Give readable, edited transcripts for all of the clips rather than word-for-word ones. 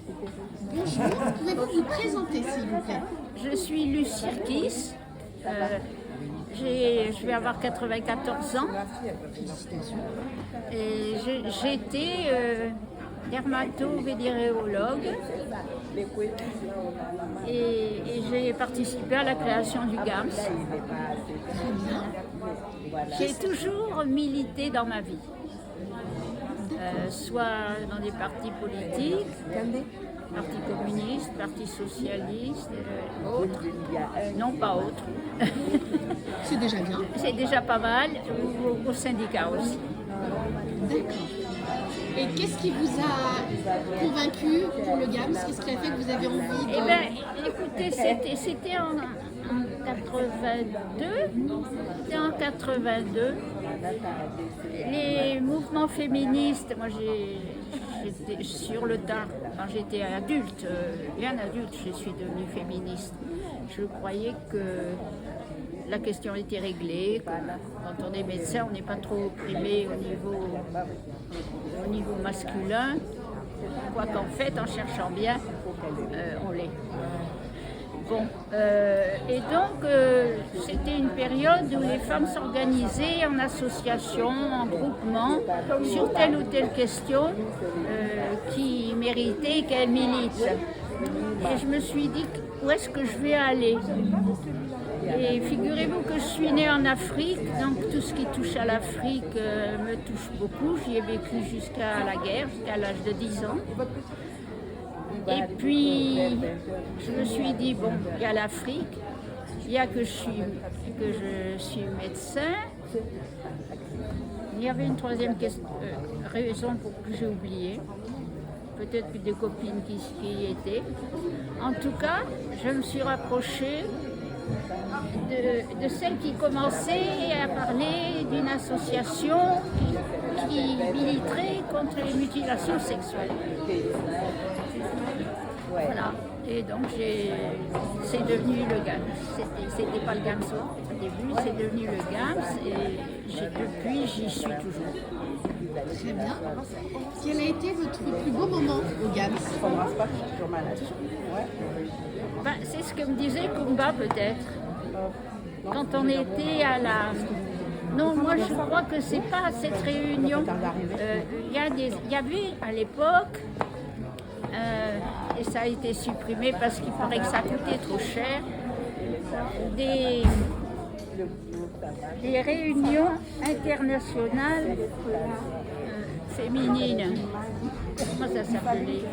Bonjour, pouvez-vous vous présenter s'il vous plaît? Je suis Luce Sirkis. Je vais avoir 94 ans. Et j'étais dermato-vénéréologue et j'ai participé à la création du GAMS. J'ai toujours milité dans ma vie, soit dans des partis politiques, Parti communiste, Parti socialiste, autres. Non, pas autres. C'est déjà bien. C'est déjà pas mal, au syndicat aussi. D'accord. Et qu'est-ce qui vous a convaincu pour le GAMS? Qu'est-ce qui a fait que vous avez envie de... Eh bien, écoutez, c'était en 82. C'était en 82. Les mouvements féministes, moi j'étais sur le tard, quand j'étais adulte, bien adulte, je suis devenue féministe. Je croyais que la question était réglée. Quand on est médecin, on n'est pas trop opprimé au niveau masculin. Quoiqu'en fait, en cherchant bien, on l'est. Bon, et donc c'était une période où les femmes s'organisaient en association, en groupement, sur telle ou telle question qui méritait qu'elles militent. Et je me suis dit, où est-ce que je vais aller? Et figurez-vous que je suis née en Afrique, donc tout ce qui touche à l'Afrique me touche beaucoup. J'y ai vécu jusqu'à la guerre, jusqu'à l'âge de 10 ans. Et puis, je me suis dit, bon, il y a l'Afrique, il y a que je suis médecin. Il y avait une troisième raison pour que j'ai oublié. Peut-être que des copines qui y étaient. En tout cas, je me suis rapprochée de celle qui commençait à parler d'une association qui militerait contre les mutilations sexuelles. Voilà. Et donc c'est devenu le GAMS. C'était pas le GAMS au début, c'est devenu le GAMS et depuis j'y suis toujours. Très bien. Quel a été votre plus beau moment au GAMS? Ben, c'est ce que me disait Kumba peut-être. Quand on était à la... Non, moi je crois que c'est pas cette réunion. Il y avait à l'époque, et ça a été supprimé parce qu'il paraît que ça coûtait trop cher, des réunions internationales féminines. Comment ça s'appelait?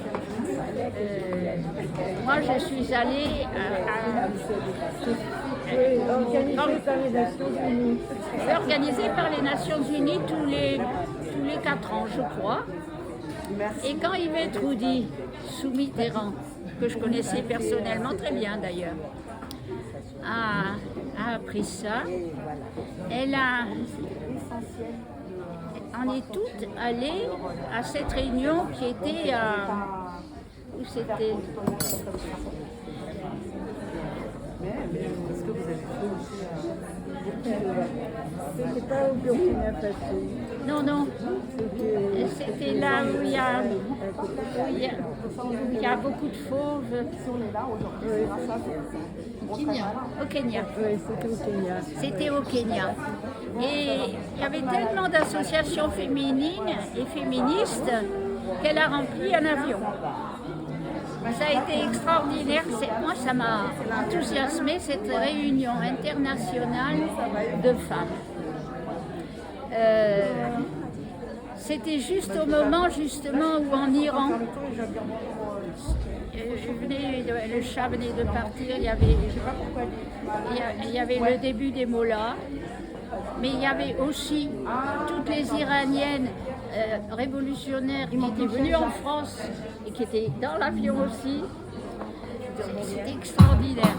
Moi je suis allée organisée par les Nations Unies tous les 4 ans, je crois. Et quand Yvette Roudy, sous Mitterrand, que je connaissais personnellement très bien d'ailleurs, a appris ça, on est toutes allées à cette réunion qui était à... Où c'était? Est-ce que vous avez fait aussi c'était pas au Burkina Faso? Non, non. C'était là où il y a beaucoup de fauves. Au Kenya. Au Kenya. Oui, c'était au Kenya. C'était au Kenya. Et il y avait tellement d'associations féminines et féministes qu'elle a rempli un avion. Ça a été extraordinaire. Moi, ça m'a enthousiasmé, cette réunion internationale de femmes. C'était juste au moment, justement, où en Iran, le Shah venait de partir, il y avait le début des mollahs, mais il y avait aussi toutes les Iraniennes révolutionnaires qui étaient venues en France et qui étaient dans l'avion aussi. C'était extraordinaire.